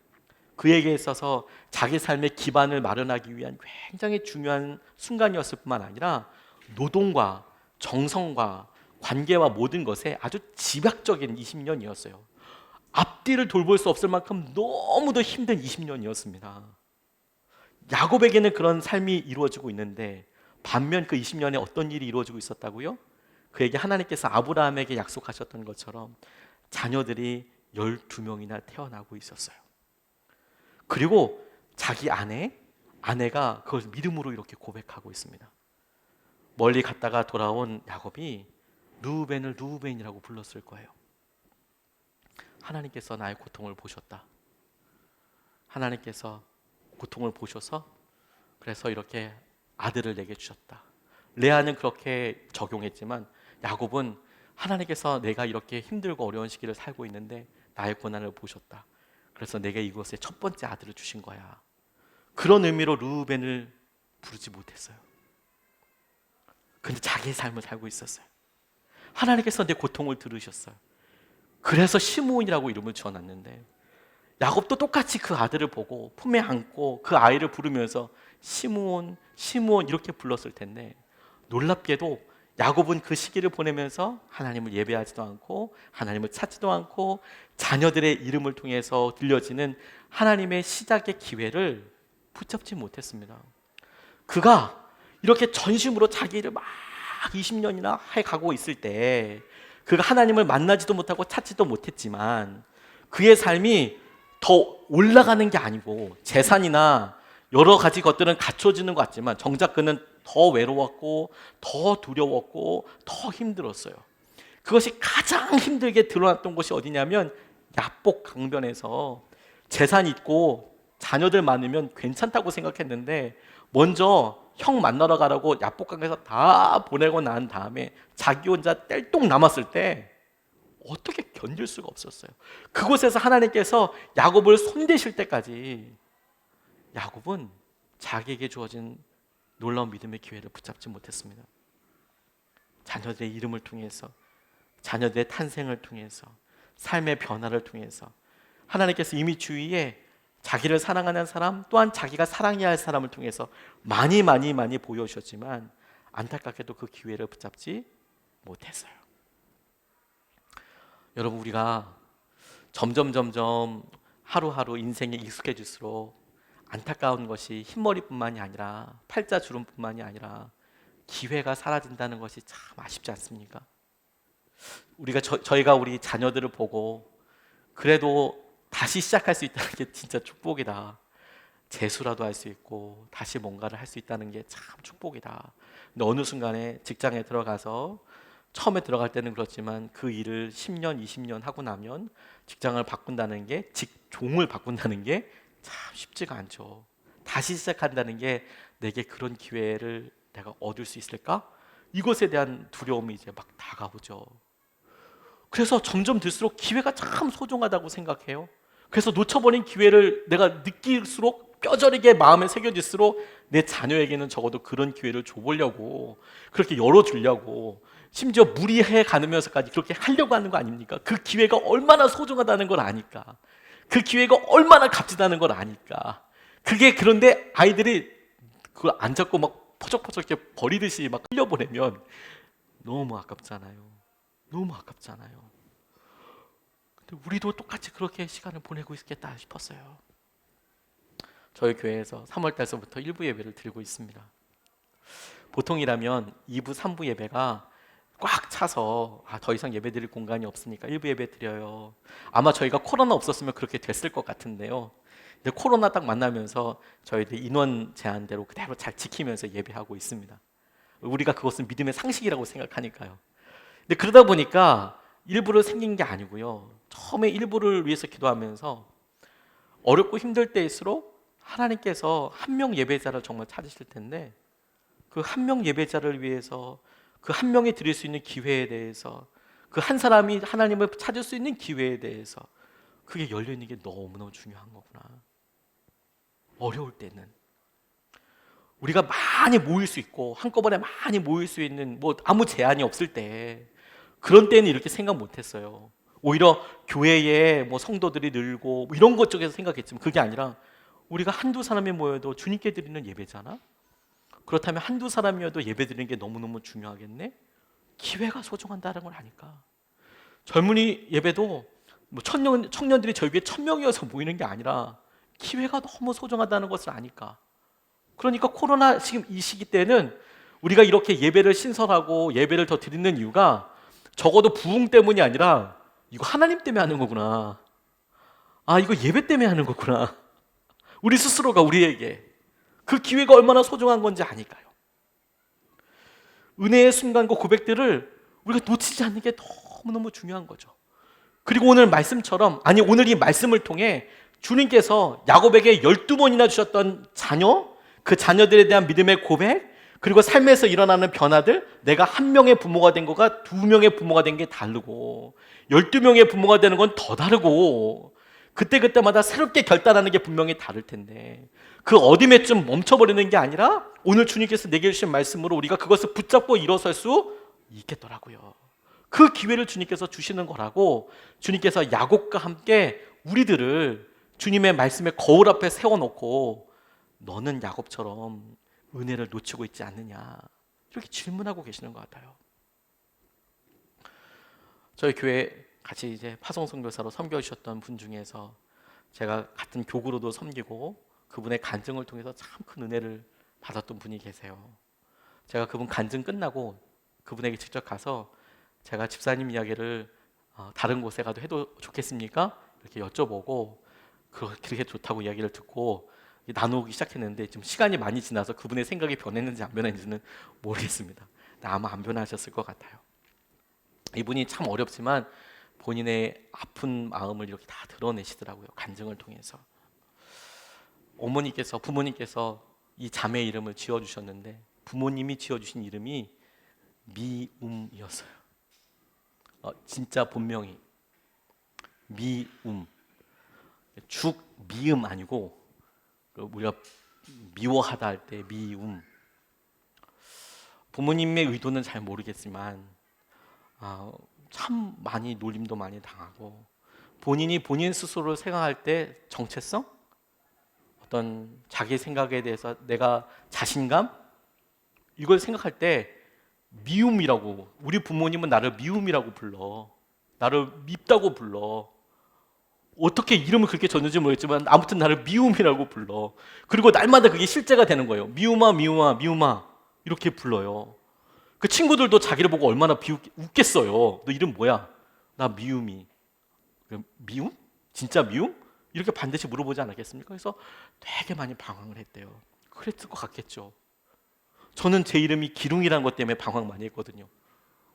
그에게 있어서 자기 삶의 기반을 마련하기 위한 굉장히 중요한 순간이었을 뿐만 아니라 노동과 정성과 관계와 모든 것에 아주 집약적인 20년이었어요. 앞뒤를 돌볼 수 없을 만큼 너무도 힘든 20년이었습니다. 야곱에게는 그런 삶이 이루어지고 있는데 반면 그 20년에 어떤 일이 이루어지고 있었다고요? 그에게 하나님께서 아브라함에게 약속하셨던 것처럼 자녀들이 12명이나 태어나고 있었어요. 그리고 자기 아내가 그걸 믿음으로 이렇게 고백하고 있습니다. 멀리 갔다가 돌아온 야곱이 르우벤을 르우벤이라고 불렀을 거예요. 하나님께서 나의 고통을 보셨다. 하나님께서 고통을 보셔서 그래서 이렇게 아들을 내게 주셨다. 레아는 그렇게 적용했지만 야곱은 하나님께서 내가 이렇게 힘들고 어려운 시기를 살고 있는데 나의 고난을 보셨다. 그래서 내게 이곳에 첫 번째 아들을 주신 거야. 그런 의미로 르우벤을 부르지 못했어요. 근데 자기의 삶을 살고 있었어요. 하나님께서 내 고통을 들으셨어요. 그래서 시므온이라고 이름을 지어놨는데 야곱도 똑같이 그 아들을 보고 품에 안고 그 아이를 부르면서 시므온, 시므온 이렇게 불렀을 텐데 놀랍게도 야곱은 그 시기를 보내면서 하나님을 예배하지도 않고 하나님을 찾지도 않고 자녀들의 이름을 통해서 들려지는 하나님의 시작의 기회를 붙잡지 못했습니다. 그가 이렇게 전심으로 자기 일을 막 20년이나 해가고 있을 때 그가 하나님을 만나지도 못하고 찾지도 못했지만 그의 삶이 더 올라가는 게 아니고 재산이나 여러 가지 것들은 갖춰지는 것 같지만 정작 그는 더 외로웠고 더 두려웠고 더 힘들었어요. 그것이 가장 힘들게 드러났던 곳이 어디냐면 야복 강변에서 재산 있고 자녀들 많으면 괜찮다고 생각했는데 먼저 형 만나러 가라고 야복강에서 다 보내고 난 다음에 자기 혼자 뗄똥 남았을 때 어떻게 견딜 수가 없었어요. 그곳에서 하나님께서 야곱을 손대실 때까지 야곱은 자기에게 주어진 놀라운 믿음의 기회를 붙잡지 못했습니다. 자녀들의 이름을 통해서, 자녀들의 탄생을 통해서, 삶의 변화를 통해서 하나님께서 이미 주위에 자기를 사랑하는 사람, 또한 자기가 사랑해야 할 사람을 통해서 많이 보여주셨지만 안타깝게도 그 기회를 붙잡지 못했어요. 여러분, 우리가 점점 하루하루 인생에 익숙해질수록 안타까운 것이 흰머리뿐만이 아니라 팔자주름뿐만이 아니라 기회가 사라진다는 것이 참 아쉽지 않습니까? 우리가 저희가 우리 자녀들을 보고 그래도 다시 시작할 수 있다는 게 진짜 축복이다. 재수라도 할 수 있고 다시 뭔가를 할 수 있다는 게 참 축복이다. 근데 어느 순간에 직장에 들어가서 처음에 들어갈 때는 그렇지만 그 일을 10년, 20년 하고 나면 직장을 바꾼다는 게, 직종을 바꾼다는 게 참 쉽지가 않죠. 다시 시작한다는 게 내게 그런 기회를 내가 얻을 수 있을까? 이것에 대한 두려움이 이제 막 다가오죠. 그래서 점점 들수록 기회가 참 소중하다고 생각해요. 그래서 놓쳐버린 기회를 내가 느낄수록 뼈저리게 마음에 새겨질수록 내 자녀에게는 적어도 그런 기회를 줘보려고, 그렇게 열어주려고, 심지어 무리해 가면서까지 그렇게 하려고 하는 거 아닙니까? 그 기회가 얼마나 소중하다는 걸 아니까, 그 기회가 얼마나 값지다는 걸 아니까. 그게, 그런데 아이들이 그걸 안 잡고 막 퍼적퍼적 이렇게 버리듯이 막 흘려보내면 너무 아깝잖아요. 너무 아깝잖아요. 근데 우리도 똑같이 그렇게 시간을 보내고 있겠다 싶었어요. 저희 교회에서 3월 달서부터 일부 예배를 드리고 있습니다. 보통이라면 2부, 3부 예배가 꽉 차서 더 이상 예배 드릴 공간이 없으니까 일부 예배 드려요. 아마 저희가 코로나 없었으면 그렇게 됐을 것 같은데요. 근데 코로나 딱 만나면서 저희들 인원 제한대로 그대로 잘 지키면서 예배하고 있습니다. 우리가 그것은 믿음의 상식이라고 생각하니까요. 근데 그러다 보니까 일부를 생긴 게 아니고요. 처음에 일부를 위해서 기도하면서 어렵고 힘들 때일수록 하나님께서 한 명 예배자를 정말 찾으실 텐데, 그 한 명 예배자를 위해서, 그 한 명이 드릴 수 있는 기회에 대해서, 그 한 사람이 하나님을 찾을 수 있는 기회에 대해서 그게 열려있는 게 너무너무 중요한 거구나. 어려울 때는 우리가 많이 모일 수 있고 한꺼번에 많이 모일 수 있는 아무 제한이 없을 때, 그런 때는 이렇게 생각 못했어요. 오히려 교회에 성도들이 늘고 이런 것 쪽에서 생각했지만 그게 아니라 우리가 한두 사람이 모여도 주님께 드리는 예배잖아. 그렇다면 한두 사람이어도 예배 드리는 게 너무너무 중요하겠네. 기회가 소중한다는 걸 아니까. 젊은이 예배도 청년들이 저희 교회 1000명이어서 모이는 게 아니라 기회가 너무 소중하다는 것을 아니까. 그러니까 코로나 지금 이 시기 때는 우리가 이렇게 예배를 신설하고 예배를 더 드리는 이유가 적어도 부흥 때문이 아니라 이거 하나님 때문에 하는 거구나. 이거 예배 때문에 하는 거구나. 우리 스스로가 우리에게 그 기회가 얼마나 소중한 건지 아니까요. 은혜의 순간과 고백들을 우리가 놓치지 않는 게 너무너무 중요한 거죠. 그리고 오늘 말씀처럼, 오늘 이 말씀을 통해 주님께서 야곱에게 12번이나 주셨던 자녀, 그 자녀들에 대한 믿음의 고백, 그리고 삶에서 일어나는 변화들, 내가 한 명의 부모가 된 거가 2명의 부모가 된 게 다르고 12명의 부모가 되는 건 더 다르고, 그때마다 새롭게 결단하는 게 분명히 다를 텐데, 그 어둠에 좀 멈춰버리는 게 아니라 오늘 주님께서 내게 주신 말씀으로 우리가 그것을 붙잡고 일어설 수 있겠더라고요. 그 기회를 주님께서 주시는 거라고, 주님께서 야곱과 함께 우리들을 주님의 말씀의 거울 앞에 세워놓고 너는 야곱처럼 은혜를 놓치고 있지 않느냐, 이렇게 질문하고 계시는 것 같아요. 저희 교회 같이 이제 파송선교사로 섬겨주셨던 분 중에서 제가 같은 교구로도 섬기고 그분의 간증을 통해서 참 큰 은혜를 받았던 분이 계세요. 제가 그분 간증 끝나고 그분에게 직접 가서 제가 집사님 이야기를 다른 곳에 가도 해도 좋겠습니까? 이렇게 여쭤보고 그렇게 좋다고 이야기를 듣고 나누기 시작했는데, 좀 시간이 많이 지나서 그분의 생각이 변했는지 안 변했는지는 모르겠습니다. 아마 안 변하셨을 것 같아요. 이분이 참 어렵지만 본인의 아픈 마음을 이렇게 다 드러내시더라고요. 간증을 통해서. 부모님께서 이 자매 이름을 지어주셨는데 부모님이 지어주신 이름이 미움이었어요. 진짜 본명이 미움. 죽 미음 아니고 우리가 미워하다 할 때 미움. 부모님의 의도는 잘 모르겠지만 참 많이 놀림도 많이 당하고 본인이 본인 스스로를 생각할 때 정체성? 어떤 자기 생각에 대해서 내가 자신감? 이걸 생각할 때 미움이라고, 우리 부모님은 나를 미움이라고 불러. 나를 밉다고 불러. 어떻게 이름을 그렇게 줬는지 모르겠지만 아무튼 나를 미움이라고 불러. 그리고 날마다 그게 실제가 되는 거예요. 미움아 미움아 미움아 이렇게 불러요. 그 친구들도 자기를 보고 얼마나 웃겠어요. 너 이름 뭐야? 나 미움이. 미움? 진짜 미움? 이렇게 반드시 물어보지 않았겠습니까? 그래서 되게 많이 방황을 했대요. 그랬을 것 같겠죠. 저는 제 이름이 기룽이라는 것 때문에 방황 많이 했거든요.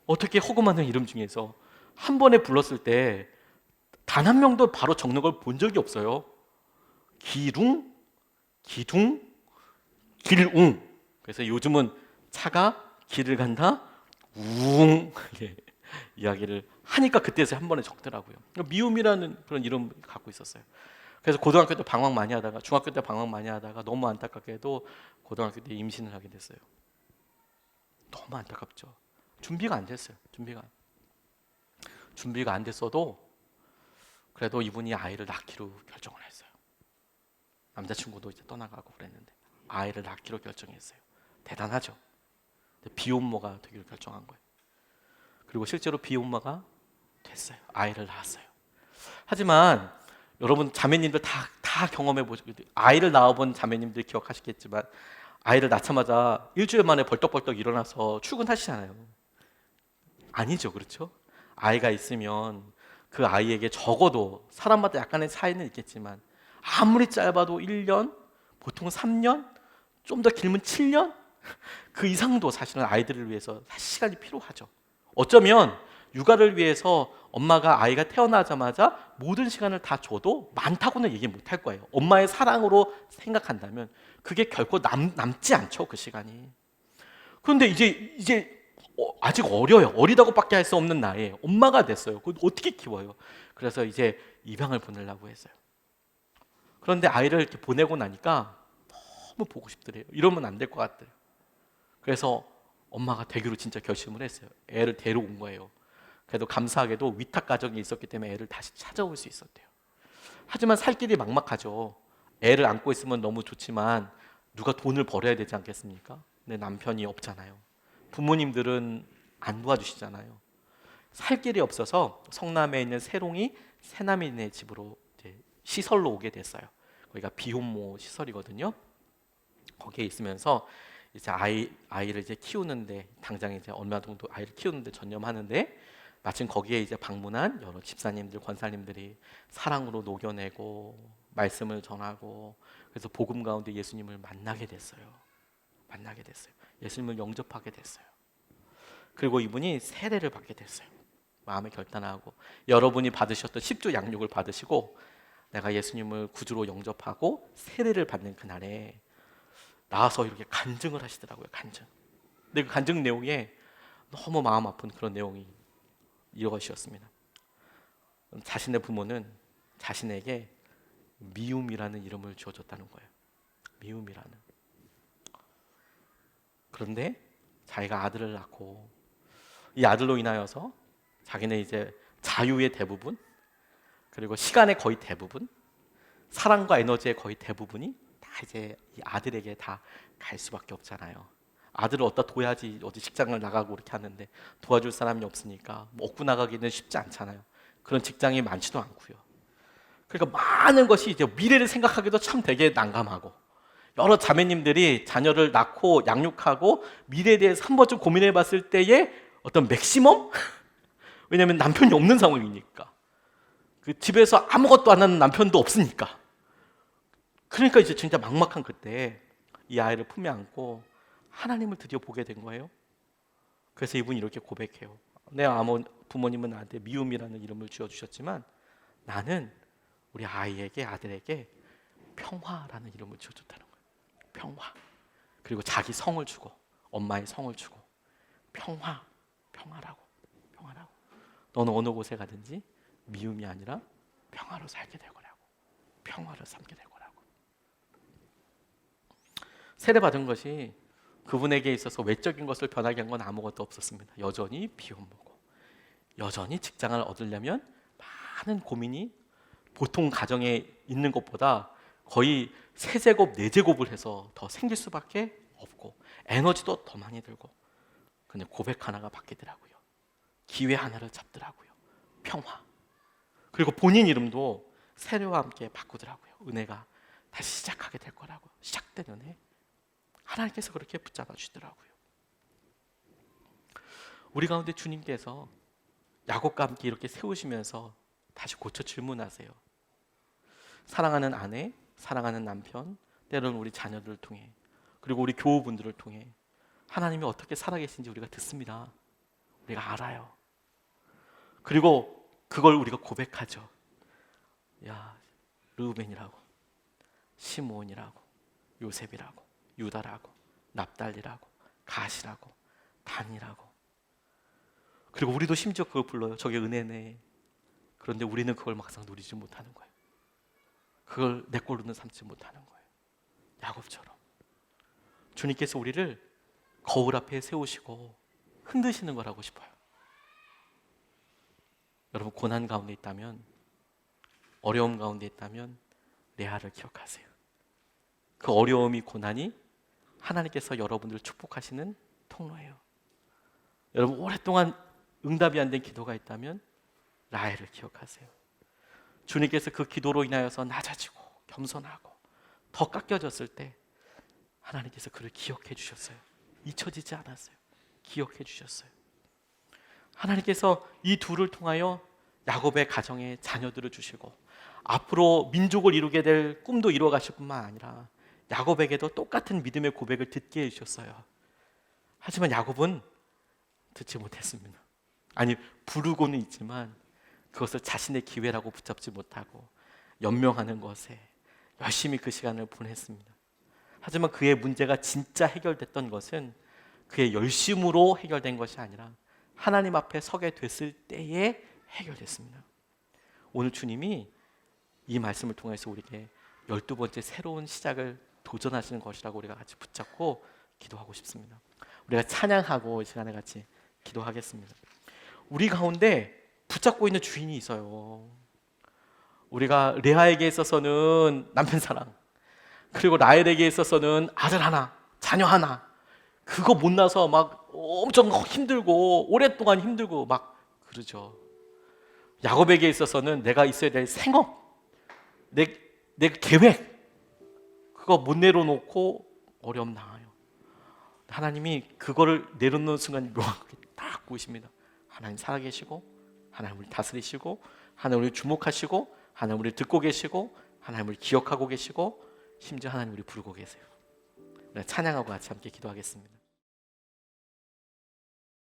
어떻게 허구만한 이름 중에서 한 번에 불렀을 때 단 한 명도 바로 적는 걸 본 적이 없어요. 기룽, 기둥, 길웅. 그래서 요즘은 차가 길을 간다, 웅 이야기를 하니까 그때서 한 번에 적더라고요. 미움이라는 그런 이름 갖고 있었어요. 그래서 고등학교 때 방황 많이 하다가, 중학교 때 방황 많이 하다가 너무 안타깝게도 고등학교 때 임신을 하게 됐어요. 너무 안타깝죠. 준비가 안 됐어요. 준비가 안 됐어도 그래도 이분이 아이를 낳기로 결정을 했어요. 남자친구도 이제 떠나가고 그랬는데 아이를 낳기로 결정했어요. 대단하죠. 비혼모가 되기로 결정한 거예요. 그리고 실제로 비혼모가 됐어요. 아이를 낳았어요. 하지만 여러분 자매님들 다 경험해 보시고 아이를 낳아본 자매님들 기억하시겠지만 아이를 낳자마자 일주일 만에 벌떡벌떡 일어나서 출근하시잖아요. 아니죠, 그렇죠? 아이가 있으면 그 아이에게 적어도 사람마다 약간의 차이는 있겠지만 아무리 짧아도 1년, 보통 3년, 좀 더 길면 7년? 그 이상도 사실은 아이들을 위해서 시간이 필요하죠. 어쩌면 육아를 위해서 엄마가 아이가 태어나자마자 모든 시간을 다 줘도 많다고는 얘기 못할 거예요. 엄마의 사랑으로 생각한다면 그게 결코 남지 않죠, 그 시간이. 그런데 이제 아직 어려요. 어리다고밖에 할 수 없는 나이에 엄마가 됐어요. 그걸 어떻게 키워요? 그래서 이제 입양을 보내려고 했어요. 그런데 아이를 이렇게 보내고 나니까 너무 보고 싶더래요. 이러면 안 될 것 같더래요. 그래서 엄마가 되기로 진짜 결심을 했어요. 애를 데려온 거예요. 그래도 감사하게도 위탁 가정이 있었기 때문에 애를 다시 찾아올 수 있었대요. 하지만 살 길이 막막하죠. 애를 안고 있으면 너무 좋지만 누가 돈을 벌어야 되지 않겠습니까? 근데 남편이 없잖아요. 부모님들은 안 도와주시잖아요. 살 길이 없어서 성남에 있는 세롱이 새남이네 집으로 이제 시설로 오게 됐어요. 거기가 비혼모 시설이거든요. 거기에 있으면서 이제 아이를 이제 키우는데 당장 이제 얼마 정도 아이를 키우는데 전념하는데 마침 거기에 이제 방문한 여러 집사님들, 권사님들이 사랑으로 녹여내고 말씀을 전하고 그래서 복음 가운데 예수님을 만나게 됐어요. 예수님을 영접하게 됐어요. 그리고 이분이 세례를 받게 됐어요. 마음에 결단하고 여러분이 받으셨던 십주 양육을 받으시고 내가 예수님을 구주로 영접하고 세례를 받는 그날에 나와서 이렇게 간증을 하시더라고요. 근데 그 간증 내용에 너무 마음 아픈 그런 내용이 이것이었습니다. 자신의 부모는 자신에게 미움이라는 이름을 지어줬다는 거예요. 미움이라는. 그런데 자기가 아들을 낳고 이 아들로 인하여서 자기는 이제 자유의 대부분 그리고 시간의 거의 대부분 사랑과 에너지의 거의 대부분이 다 이제 이 아들에게 다 갈 수밖에 없잖아요. 아들을 어디다 둬야지 어디 직장을 나가고 이렇게 하는데 도와줄 사람이 없으니까 먹고 나가기는 쉽지 않잖아요. 그런 직장이 많지도 않고요. 그러니까 많은 것이 이제 미래를 생각하기도 참 되게 난감하고 여러 자매님들이 자녀를 낳고 양육하고 미래에 대해서 한 번쯤 고민해 봤을 때의 어떤 맥시멈? 왜냐하면 남편이 없는 상황이니까 그 집에서 아무것도 안 하는 남편도 없으니까 그러니까 이제 진짜 막막한 그때 이 아이를 품에 안고 하나님을 드디어 보게 된 거예요. 그래서 이분이 이렇게 고백해요. 내 부모님은 나한테 미움이라는 이름을 지어주셨지만 나는 우리 아이에게 아들에게 평화라는 이름을 지어줬다는 거예요. 평화. 그리고 자기 성을 주고 엄마의 성을 주고 평화라고. 너는 어느 곳에 가든지 미움이 아니라 평화로 살게 될 거라고. 평화를 삼게 될 거라고. 세례받은 것이 그분에게 있어서 외적인 것을 변하게 한 건 아무것도 없었습니다. 여전히 비혼모고, 여전히 직장을 얻으려면 많은 고민이 보통 가정에 있는 것보다 거의 3제곱, 4제곱을 해서 더 생길 수밖에 없고, 에너지도 더 많이 들고, 그냥 고백 하나가 바뀌더라고요. 기회 하나를 잡더라고요. 평화. 그리고 본인 이름도 세례와 함께 바꾸더라고요. 은혜가 다시 시작하게 될 거라고. 시작된 은혜. 하나님께서 그렇게 붙잡아 주시더라고요. 우리 가운데 주님께서 야곱과 함께 이렇게 세우시면서 다시 고쳐 질문하세요. 사랑하는 아내, 사랑하는 남편, 때로는 우리 자녀들을 통해, 그리고 우리 교우분들을 통해 하나님이 어떻게 살아계신지 우리가 듣습니다. 우리가 알아요. 그리고 그걸 우리가 고백하죠. 야, 르우벤이라고, 시므온이라고, 요셉이라고, 유다라고, 납달리라고, 갓이라고, 단이라고. 그리고 우리도 심지어 그걸 불러요. 저게 은혜네. 그런데 우리는 그걸 막상 누리지 못하는 거예요. 그걸 내 꼴로는 삼지 못하는 거예요. 야곱처럼 주님께서 우리를 거울 앞에 세우시고 흔드시는 걸 하고 싶어요. 여러분, 고난 가운데 있다면, 어려움 가운데 있다면 레아를 기억하세요. 그 어려움이, 고난이 하나님께서 여러분들을 축복하시는 통로예요. 여러분, 오랫동안 응답이 안 된 기도가 있다면 라헬을 기억하세요. 주님께서 그 기도로 인하여서 낮아지고 겸손하고 더 깎여졌을 때 하나님께서 그를 기억해 주셨어요. 잊혀지지 않았어요. 기억해 주셨어요. 하나님께서 이 둘을 통하여 야곱의 가정에 자녀들을 주시고 앞으로 민족을 이루게 될 꿈도 이루어 가실 뿐만 아니라 야곱에게도 똑같은 믿음의 고백을 듣게 해주셨어요. 하지만 야곱은 듣지 못했습니다. 아니, 부르고는 있지만 그것을 자신의 기회라고 붙잡지 못하고 연명하는 것에 열심히 그 시간을 보냈습니다. 하지만 그의 문제가 진짜 해결됐던 것은 그의 열심으로 해결된 것이 아니라 하나님 앞에 서게 됐을 때에 해결됐습니다. 오늘 주님이 이 말씀을 통해서 우리에게 12번째 새로운 시작을 도전하시는 것이라고 우리가 같이 붙잡고 기도하고 싶습니다. 우리가 찬양하고 이 시간에 같이 기도하겠습니다. 우리 가운데 붙잡고 있는 주인이 있어요. 우리가 레아에게 있어서는 남편 사랑, 그리고 라헬에게 있어서는 아들 하나, 자녀 하나, 그거 못 나서 막 엄청 힘들고 오랫동안 힘들고 막 그러죠. 야곱에게 있어서는 내가 있어야 될 생업, 내 계획, 그거 못 내려놓고 어려움 당해요. 하나님이 그거를 내려놓는 순간 묘하게 딱 보십니다. 하나님 살아계시고, 하나님 우리 다스리시고, 하나님 우리 주목하시고, 하나님 우리 듣고 계시고, 하나님 우리 기억하고 계시고, 심지어 하나님 우리 부르고 계세요. 찬양하고 같이 함께 기도하겠습니다.